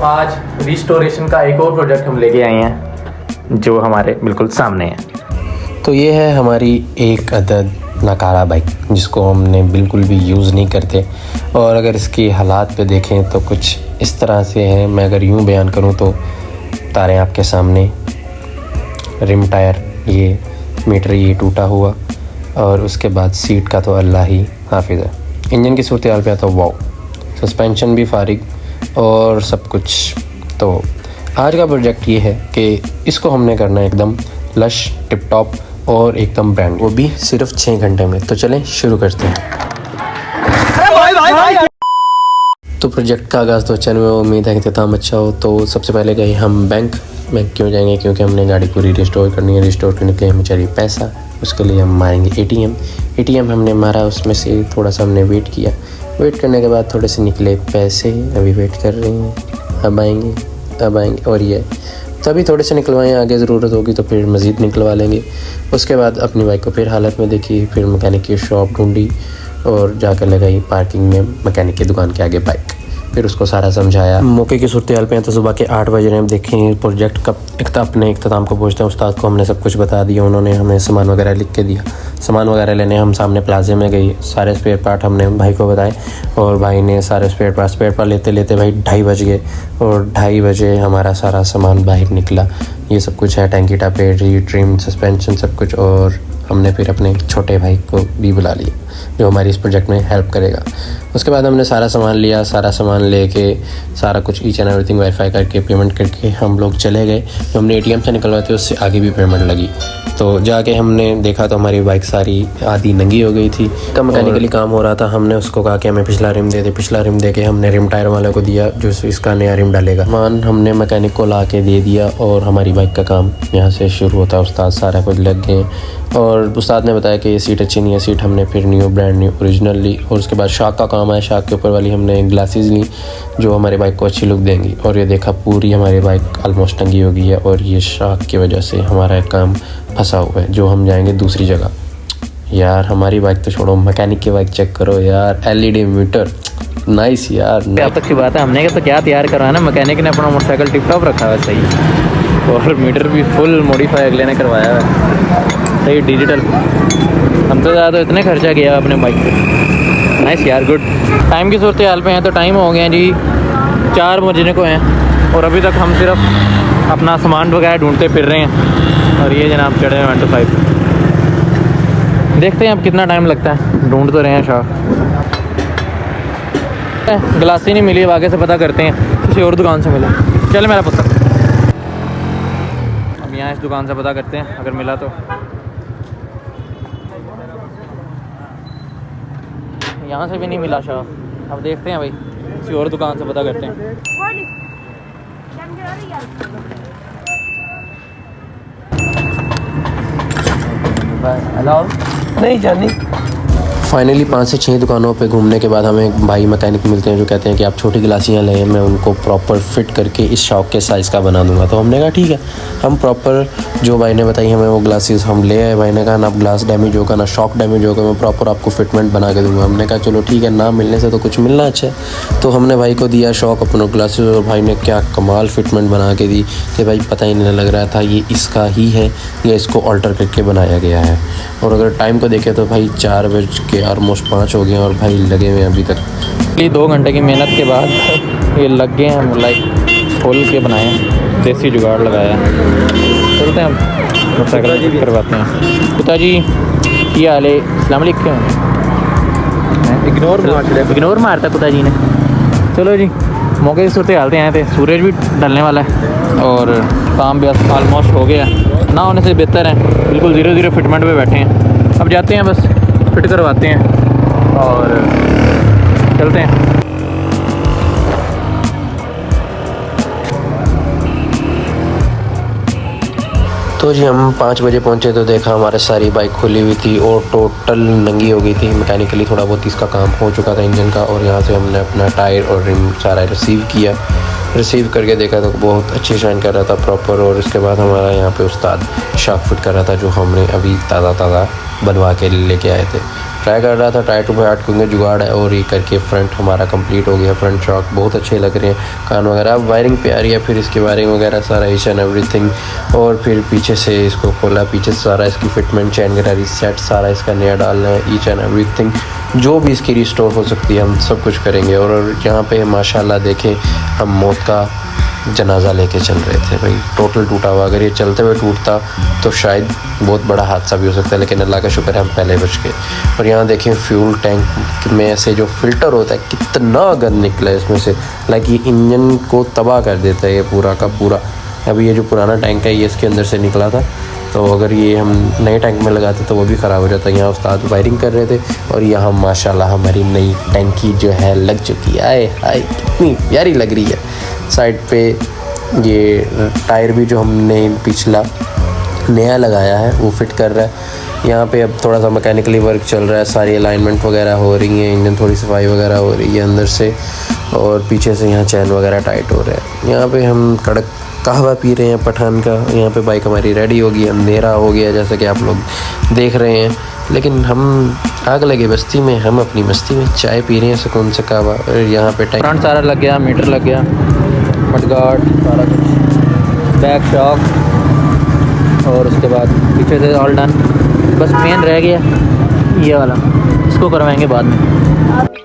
आज रिस्टोरेशन का एक और प्रोजेक्ट हम लेके आए हैं जो हमारे बिल्कुल सामने है। तो ये है हमारी एक अदद नकारा बाइक जिसको हमने बिल्कुल भी यूज़ नहीं करते, और अगर इसकी हालात पे देखें तो कुछ इस तरह से है। मैं अगर यूँ बयान करूँ तो तारे आपके सामने, रिम टायर ये, मीटर ये टूटा हुआ, और उसके बाद सीट का तो अल्लाह ही हाफिज़ है। इंजन की सूरत हाल पे तो वाओ, सस्पेंशन भी फारिग और सब कुछ। तो आज का प्रोजेक्ट ये है कि इसको हमने करना है एकदम लश, टिप टॉप और एकदम ब्रांड, वो भी सिर्फ 6 घंटे में। तो चलें शुरू करते हैं। तो प्रोजेक्ट का आगाज़ तो चैनल में उम्मीद है कि इख्तिताम अच्छा हो। तो सबसे पहले गए हम बैंक क्यों जाएंगे, क्योंकि हमने गाड़ी पूरी रिस्टोर करनी है। रिस्टोर करने के लिए हमें चाहिए पैसा, उसके लिए हम मारेंगे एटीएम हमने मारा, उसमें से थोड़ा सा हमने वेट किया। वेट करने के बाद थोड़े से निकले पैसे, अभी वेट कर रहे हैं, अब आएंगे। और ये तभी थोड़े से निकलवाएं, आगे ज़रूरत होगी तो फिर मज़ीद निकलवा लेंगे। उसके बाद अपनी बाइक को फिर हालत में देखी, फिर मैकेनिक की शॉप ढूंढी और जाकर लगाई पार्किंग में मैकेनिक की दुकान के आगे बाइक। फिर उसको सारा समझाया। मौके की सूरत हाल पे हैं तो सुबह के 8 बज रहे हैं। हम देखें प्रोजेक्ट कब अपने इख्तिताम को पहुँचते हैं। उस्ताद को हमने सब कुछ बता दिया, उन्होंने हमें सामान वगैरह लिख के दिया। सामान वगैरह लेने हम सामने प्लाजे में गई, सारे स्पेयर पार्ट हमने भाई को बताए और भाई ने सारे स्पेयर पार्ट लेते लेते भाई 2:30 बज गए, और 2:30 बजे हमारा सारा सामान बाहर निकला। ये सब कुछ है, टैंकी टापेरी, ट्रिम, सस्पेंशन, सब कुछ। और हमने फिर अपने छोटे भाई को भी बुला लिया जो हमारी इस प्रोजेक्ट में हेल्प करेगा। उसके बाद हमने सारा सामान लिया, सारा सामान लेके सारा कुछ ईच एंड एवरीथिंग वेरीफाई करके पेमेंट करके हम लोग चले गए। जो हमने एटीएम से निकलवाए थे उससे आगे भी पेमेंट लगी। तो जाके हमने देखा तो हमारी बाइक सारी आधी नंगी हो गई थी। का मैकेनिकली काम हो रहा था। हमने उसको कहा कि हमें पिछला रिम दे दे। पिछला रिम दे के हमने रिम टायर वाले को दिया जो इसका नया रिम डालेगा। सामान हमने मैकेनिक को ला के दे दिया और हमारी बाइक का काम यहाँ से शुरू होता है। उस्ताद सारा कुछ लग गए और उस्ताद ने बताया कि ये सीट अच्छी नहीं है। सीट हमने फिर न्यू ब्रांड न्यू ओरिजिनल ली। और उसके बाद शाक का काम है। शाक के ऊपर वाली हमने ग्लासेस ली जो हमारी बाइक को अच्छी लुक देंगी। और ये देखा पूरी हमारी बाइक ऑलमोस्ट टंगी हो गई है, और ये शाक की वजह से हमारा काम फंसा हुआ है जो हम जाएंगे दूसरी जगह। यार हमारी बाइक तो छोड़ो, मैकेनिक की बाइक चेक करो यार, LED मीटर नाइस यार। क्या तक की बात है, हमने तो क्या तैयार करवाना, मैकेनिक ने अपना मोटरसाइकिल टिप टॉप रखा है सही, और मीटर भी फुल मॉडिफाई अगले ने करवाया है सही डिजिटल। हम तो ज़्यादा इतने खर्चा किया अपने बाइक पे। नाइस यार, गुड। टाइम की सूरत हाल पे हैं तो टाइम हो गया जी 4 बजने को हैं, और अभी तक हम सिर्फ अपना सामान वगैरह ढूंढते फिर रहे हैं। और ये जनाब चढ़े हैं 1 to 5। देखते हैं अब कितना टाइम लगता है, ढूंढ तो रहे हैं शाह। गिलासी नहीं मिली, आगे से पता करते हैं किसी और दुकान से मिला। चल मेरा पुत्र, अब यहाँ इस दुकान से पता करते हैं अगर मिला तो। यहाँ से भी नहीं मिला शाह, अब देखते हैं भाई किसी और दुकान से पता करते हैं। हेलो, नहीं जानी। फाइनली 5 से 6 दुकानों पे घूमने के बाद हमें एक भाई मैकेनिक मिलते हैं जो कहते हैं कि आप छोटी गिलासियाँ लें, मैं उनको प्रॉपर फिट करके इस शॉक के साइज़ का बना दूंगा। तो हमने कहा ठीक है, हम प्रॉपर जो भाई ने बताई हमें वो ग्लासेस हम ले आए। भाई ने कहा ना ग्लास डैमेज होगा ना शॉक डैमेज होगा, मैं प्रॉपर आपको फिटमेंट बना के दूंगा। हमने कहा चलो ठीक है, ना मिलने से तो कुछ मिलना अच्छा है। तो हमने भाई को दिया शॉक अपने ग्लासेस, और भाई ने क्या कमाल फिटमेंट बना के दी कि भाई पता ही नहीं लग रहा था ये इसका ही है या इसको ऑल्टर करके बनाया गया है। और अगर टाइम को देखें तो भाई 4 बज के ऑलमोस्ट 5 हो गए और भाई लगे हुए हैं अभी तक। ये 2 घंटे की मेहनत के बाद ये लग गए हैं, लाइक खोल के बनाए हैं, देसी जुगाड़ लगाया है। चलते हैं हम मोटरसाइकिल करवाते हैं। पिताजी की हाल है, अस्सलाम वालेकुम। इग्नोर मारता पिताजी ने। चलो जी, मौके की सूरत हाल आए थे। सूरज भी ढलने वाला है और काम भी ऑलमोस्ट हो गया, ना होने से बेहतर है। बिल्कुल 0-0 फिटमेंट पे बैठे हैं। अब जाते हैं, बस फिट करवाते हैं और चलते हैं। तो जी हम 5 बजे पहुंचे तो देखा हमारे सारी बाइक खुली हुई थी और टोटल नंगी हो गई थी। मैकेनिकली थोड़ा बहुत इसका काम हो चुका था इंजन का, और यहाँ से हमने अपना टायर और रिम सारा रिसीव किया। रिसीव करके देखा तो बहुत अच्छी शाइन कर रहा था प्रॉपर। और उसके बाद हमारा यहाँ पे उस्ताद शार्क फिट कर रहा था जो हमने अभी ताज़ा बनवा के लेके आए थे। ट्राई कर रहा था, ट्राई टू बाई हार्ट, क्योंकि जुगाड़ है। और ये करके फ्रंट हमारा कंप्लीट हो गया। फ्रंट शॉक बहुत अच्छे लग रहे हैं, कान वगैरह। अब वायरिंग पे आ रही है, फिर इसकी वायरिंग वगैरह सारा ईच एंड एवरीथिंग। और फिर पीछे से इसको खोला, पीछे से सारा इसकी फिटमेंट, चैन का रीसेट सारा इसका नया डालना है, ईच एंड एवरीथिंग जो भी इसकी रिस्टोर हो सकती है हम सब कुछ करेंगे। और यहाँ पे माशाल्लाह देखें, हम मौत का जनाजा लेके चल रहे थे भाई, टोटल टूटा हुआ। अगर ये चलते हुए टूटता तो शायद बहुत बड़ा हादसा भी हो सकता है, लेकिन अल्लाह का शुक्र है हम पहले बच गए। और यहाँ देखें फ्यूल टैंक में से जो फ़िल्टर होता है कितना गंद निकला है इसमें से, लाइक ये इंजन को तबाह कर देता है ये पूरा का पूरा। अभी ये जो पुराना टैंक है ये इसके अंदर से निकला था, तो अगर ये हम नए टैंक में लगाते तो वो भी ख़राब हो जाता। यहाँ उस्ताद वायरिंग कर रहे थे और यहाँ माशाल्लाह हमारी नई टैंकी जो है लग चुकी है। आए हाय कितनी प्यारी लग रही है। साइड पे ये टायर भी जो हमने पिछला नया लगाया है वो फिट कर रहा है। यहाँ पे अब थोड़ा सा मैकेनिकली वर्क चल रहा है, सारी अलाइनमेंट वगैरह हो रही है, इंजन थोड़ी सफाई वगैरह हो रही है अंदर से, और पीछे से यहाँ चैन वगैरह टाइट हो रहा है। यहाँ पे हम कड़क कहवा पी रहे हैं पठान का। यहाँ पे बाइक हमारी रेडी होगी, अंधेरा हो गया जैसे कि आप लोग देख रहे हैं, लेकिन हम आग लगे बस्ती में, हम अपनी मस्ती में चाय पी रहे हैं सुकून से कहवा। और यहाँ पे फ्रंट सारा लग गया, मीटर लग गया, मडगार्ड सारा कुछ, बैक शॉक, और उसके बाद पीछे से ऑल डन। बस मेन रह गया ये वाला, इसको करवाएंगे बाद में।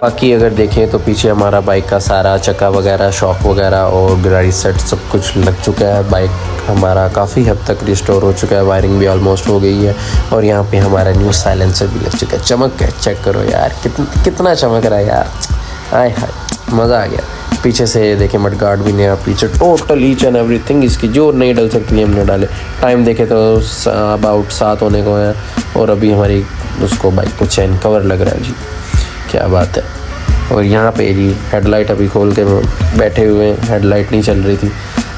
बाकी अगर देखें तो पीछे हमारा बाइक का सारा चक्का वगैरह, शॉक वगैरह और गाड़ी सेट सब कुछ लग चुका है। बाइक हमारा काफ़ी हद तक रिस्टोर हो चुका है, वायरिंग भी ऑलमोस्ट हो गई है। और यहाँ पे हमारा न्यू साइलेंसर भी लग चुका है। चमक है, चेक करो यार कितना चमक रहा है यार, आय हाय मज़ा आ गया। पीछे से देखें मडगार्ड भी नया, पीछे टोटल ईच एंड एवरीथिंग इसकी जो नहीं डल सकती है हमने डाले। टाइम देखे तो अबाउट 7 होने को है, और अभी हमारी उसको बाइक को चैन कवर लग रहा है जी, क्या बात है। और यहाँ पे जी हेडलाइट अभी खोल के बैठे हुए हैं, हेडलाइट नहीं चल रही थी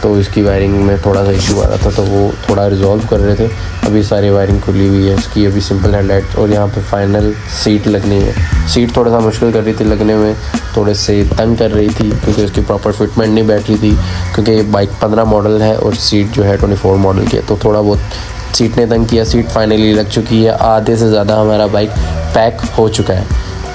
तो इसकी वायरिंग में थोड़ा सा इशू आ रहा था, तो वो थोड़ा रिजॉल्व कर रहे थे। अभी सारी वायरिंग खुली हुई है इसकी, अभी सिंपल हेडलाइट। और यहाँ पे फाइनल सीट लगनी है। सीट थोड़ा सा मुश्किल कर रही थी लगने में, थोड़े से तंग कर रही थी क्योंकि उसकी प्रॉपर फिटमेंट नहीं बैठ रही थी, क्योंकि ये बाइक 15 मॉडल है और सीट जो है 24 मॉडल की है, तो थोड़ा बहुत सीट ने तंग किया। सीट फाइनली लग चुकी है, आधे से ज़्यादा हमारा बाइक पैक हो चुका है,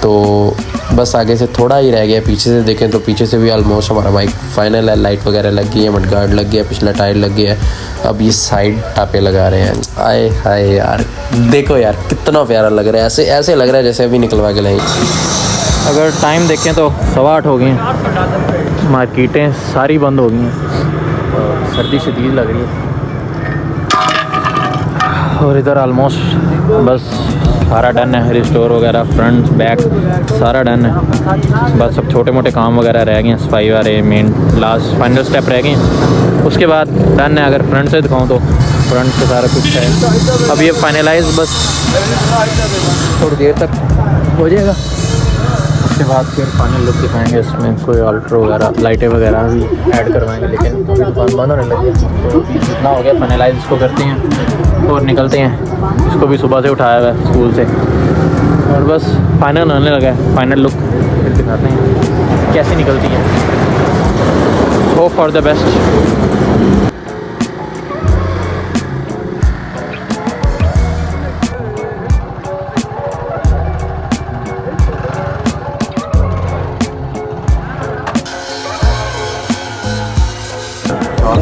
तो बस आगे से थोड़ा ही रह गया। पीछे से देखें तो पीछे से भी ऑलमोस्ट हमारा बाइक फाइनल है, लाइट वगैरह लग गई है, मडगार्ड लग गया, पिछला टायर लग गया है। अब ये साइड टापे लगा रहे हैं। आए हाय यार देखो यार कितना प्यारा लग रहा है, ऐसे लग रहा है जैसे अभी निकलवा के लाएंगे। अगर टाइम देखें तो 8:15 हो गई हैं, मार्केटें सारी बंद हो गई हैं और सर्दी शदीद लग रही है। और इधर ऑलमोस्ट बस सारा डन है, रिस्टोर वगैरह फ्रंट बैक सारा डन है। बस अब छोटे मोटे काम वगैरह रह गए हैं, सफाई वाले मेन लास्ट फाइनल स्टेप रह गए हैं, उसके बाद डन है। अगर फ्रंट से दिखाऊं तो फ्रंट से सारा कुछ है। अब ये फाइनलाइज बस थोड़ी देर तक हो जाएगा, उसके बाद फिर फाइनल लुक दिखाएंगे। इसमें कोई अल्ट्रो वगैरह लाइटें वगैरह भी ऐड करवाएंगे, लेकिन अभी दुकान बंद होने लगी है, तो अभी जितना हो गया फाइनलाइज इसको करते हैं और निकलते हैं। इसको भी सुबह से उठाया हुआ है स्कूल से, और बस फाइनल होने लगा है। फाइनल लुक फिर दिखाते हैं कैसी निकलती है। Hope for the best.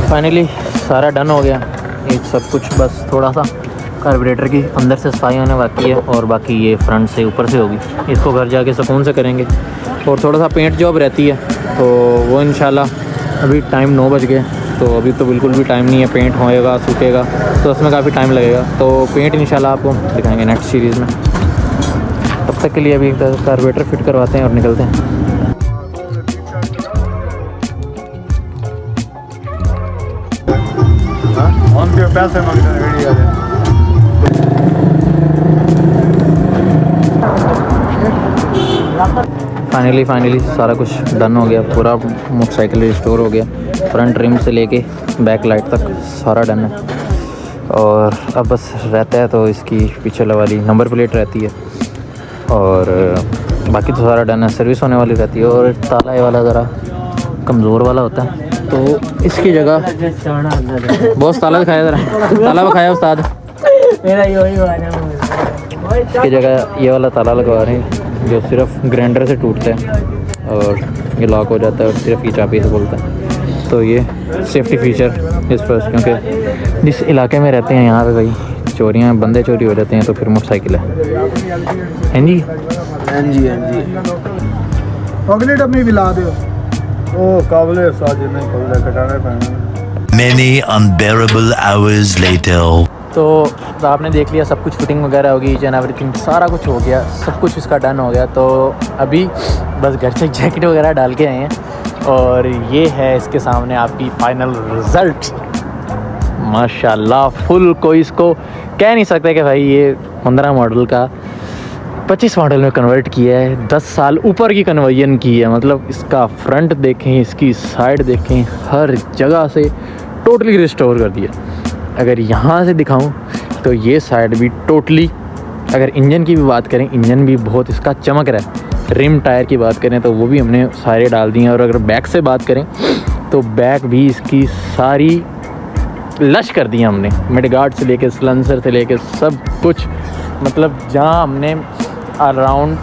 Finally सारा डन हो गया ये सब कुछ, बस थोड़ा सा कार्बोरेटर की अंदर से सफाई होने बाकी है, और बाकी ये फ्रंट से ऊपर से होगी। इसको घर जाके सुकून से करेंगे। और थोड़ा सा पेंट जॉब रहती है, तो वो इंशाल्लाह अभी टाइम 9 बज गए, तो अभी तो बिल्कुल भी टाइम नहीं है। पेंट होएगा सूखेगा तो उसमें काफ़ी टाइम लगेगा, तो पेंट इंशाल्लाह आपको दिखाएंगे नेक्स्ट सीरीज़ में। तब तक के लिए अभी कार्बोरेटर फिट करवाते हैं और निकलते हैं। पैसे फाइनली सारा कुछ डन हो गया, पूरा मोटरसाइकिल रिस्टोर हो गया। फ्रंट रिम से लेके बैक लाइट तक सारा डन है, और अब बस रहता है तो इसकी पीछे वाली नंबर प्लेट रहती है, और बाकी तो सारा डन है। सर्विस होने वाली रहती है, और ताला ये वाला ज़रा कमज़ोर वाला होता है, तो इसकी जगह बहुत ताला दिखाया ज़रा, ताला दिखाया उस्ताद। इसकी जगह ये वाला ताला लगवा रहे हैं जो सिर्फ ग्राइंडर से टूटता है और ये लॉक हो जाता है और सिर्फ ये चाबी से खुलता है। तो ये सेफ्टी फीचर इस पर, क्योंकि जिस इलाके में रहते हैं यहाँ पे भाई चोरियाँ बंदे चोरी हो जाते हैं, तो फिर मोटरसाइकिल है जी। हाँ जी हाँ जी। अगले डब्बे भी ला दो ओ काबले साज नहीं काबले कटाने पैना। Many unbearable hours later. तो आपने देख लिया सब कुछ, फिटिंग वगैरह होगी, ईच एंड एवरीथिंग सारा कुछ हो गया, सब कुछ इसका डन हो गया। तो अभी बस घर से जैकेट वगैरह डाल के आए हैं और ये है इसके सामने आपकी फाइनल रिज़ल्ट। माशाल्लाह फुल, कोई इसको कह नहीं सकता कि भाई ये 15 मॉडल का 25 मॉडल में कन्वर्ट किया है, 10 साल ऊपर की कन्वर्जन की है। मतलब इसका फ्रंट देखें, इसकी साइड देखें, हर जगह से टोटली रिस्टोर कर दिया। अगर यहाँ से दिखाऊं तो ये साइड भी टोटली, अगर इंजन की भी बात करें, इंजन भी बहुत इसका चमक रहा है। रिम टायर की बात करें तो वो भी हमने सारे डाल दिए हैं। और अगर बैक से बात करें तो बैक भी इसकी सारी लश कर दी हमने, मिडगार्ड से लेके सलेंसर से लेके सब कुछ। मतलब जहाँ हमने अराउंड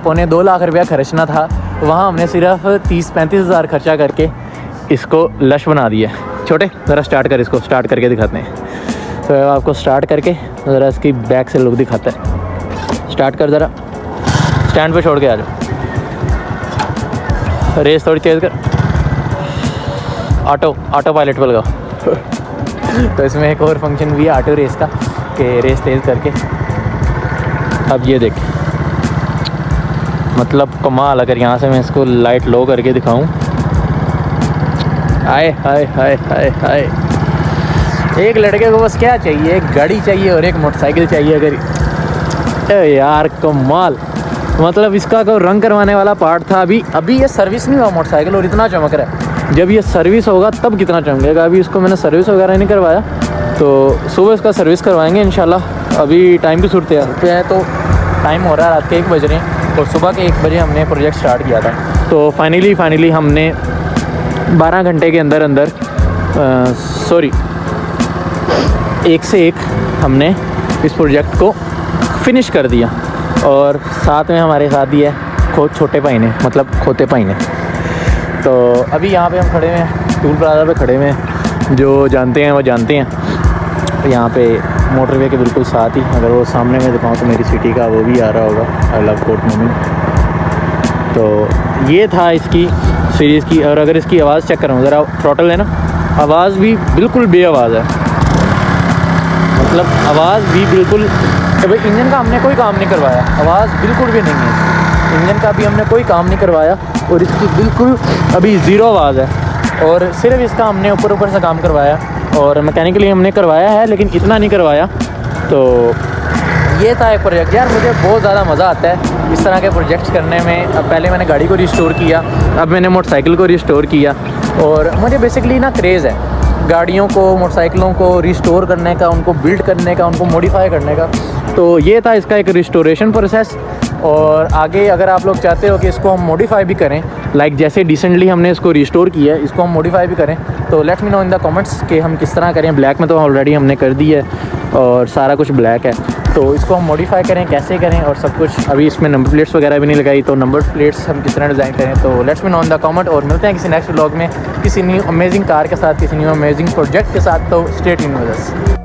2.25 लाख रुपया खर्चना था, वहाँ हमने सिर्फ 30-35 हज़ार खर्चा करके इसको लश बना दिया। छोटे ज़रा स्टार्ट कर, इसको स्टार्ट करके दिखाते हैं। तो आपको स्टार्ट करके ज़रा इसकी बैक से लुक दिखाता है। स्टार्ट कर, ज़रा स्टैंड पे छोड़ के आ जाओ, रेस थोड़ी तेज़ कर, ऑटो पायलट पे लगाओ। तो इसमें एक और फंक्शन भी है ऑटो रेस का, कि रेस तेज़ करके। अब ये देख, मतलब कमाल। अगर यहाँ से मैं इसको लाइट लो करके दिखाऊं, हाय हाय हाय हाय हाय। एक लड़के को बस क्या चाहिए, एक गाड़ी चाहिए और एक मोटरसाइकिल चाहिए। अगर यार कमाल, मतलब इसका कोई रंग करवाने वाला पार्ट था। अभी ये सर्विस नहीं हुआ मोटरसाइकिल और इतना चमक रहा है। जब ये सर्विस होगा तब कितना चमकेगा। अभी इसको मैंने सर्विस वगैरह नहीं करवाया, तो सुबह इसका सर्विस करवाएंगे इंशाल्लाह। अभी टाइम की सूरत है, तो टाइम हो रहा है रात के 1 बज रहे हैं और सुबह के 1 बजे हमने प्रोजेक्ट स्टार्ट किया था। तो फाइनली हमने 12 घंटे के अंदर 1 से 1 हमने इस प्रोजेक्ट को फिनिश कर दिया। और साथ में हमारे साथ ही है छोटे भाई ने, मतलब खोते भाई ने। तो अभी यहाँ पे हम खड़े हुए हैं, टूल प्लाजा पे खड़े हुए हैं। जो जानते हैं वो जानते हैं, तो यहाँ पे मोटरवे के बिल्कुल साथ ही, अगर वो सामने में दिखाऊँ तो मेरी सिटी का वो भी आ रहा होगा, आई लव कोर्ट मोमेंट। तो ये था इसकी सीरीज़ की। और अगर इसकी आवाज़ चेक करूँ ज़रा, थ्रॉटल है ना, आवाज़ भी बिल्कुल बेआवाज़ है। मतलब आवाज़ भी बिल्कुल, भाई इंजन का हमने कोई काम नहीं करवाया, आवाज़ बिल्कुल भी नहीं है। इंजन का भी हमने कोई काम नहीं करवाया और इसकी बिल्कुल अभी ज़ीरो आवाज़ है। और सिर्फ इसका हमने ऊपर से काम करवाया और मैकेनिकली हमने करवाया है, लेकिन इतना नहीं करवाया। तो ये था एक प्रोजेक्ट। यार मुझे बहुत ज़्यादा मज़ा आता है इस तरह के प्रोजेक्ट्स करने में। अब पहले मैंने गाड़ी को रिस्टोर किया, अब मैंने मोटरसाइकिल को रिस्टोर किया। और मुझे बेसिकली ना क्रेज़ है गाड़ियों को, मोटरसाइकिलों को रिस्टोर करने का, उनको बिल्ड करने का, उनको मॉडिफाई करने का। तो ये था इसका एक रिस्टोरेशन प्रोसेस। और आगे अगर आप लोग चाहते हो कि इसको हम मॉडिफाई भी करें, लाइक जैसे डिसेंटली हमने इसको रिस्टोर किया है, इसको हम मॉडिफाई भी करें, तो let me know in the comments कि हम किस तरह करें। ब्लैक में तो ऑलरेडी हमने कर दी है और सारा कुछ ब्लैक है, तो इसको हम मॉडिफाई करें, कैसे करें और सब कुछ। अभी इसमें नंबर प्लेट्स वगैरह भी नहीं लगाई, तो नंबर प्लेट्स हम किस तरह डिज़ाइन करें। तो let's me know in the comment. और मिलते हैं किसी नेक्स्ट व्लॉग में किसी न्यू अमेजिंग कार के साथ, किसी न्यू अमेजिंग प्रोजेक्ट के साथ। तो स्टे ट्यून्ड विद अस।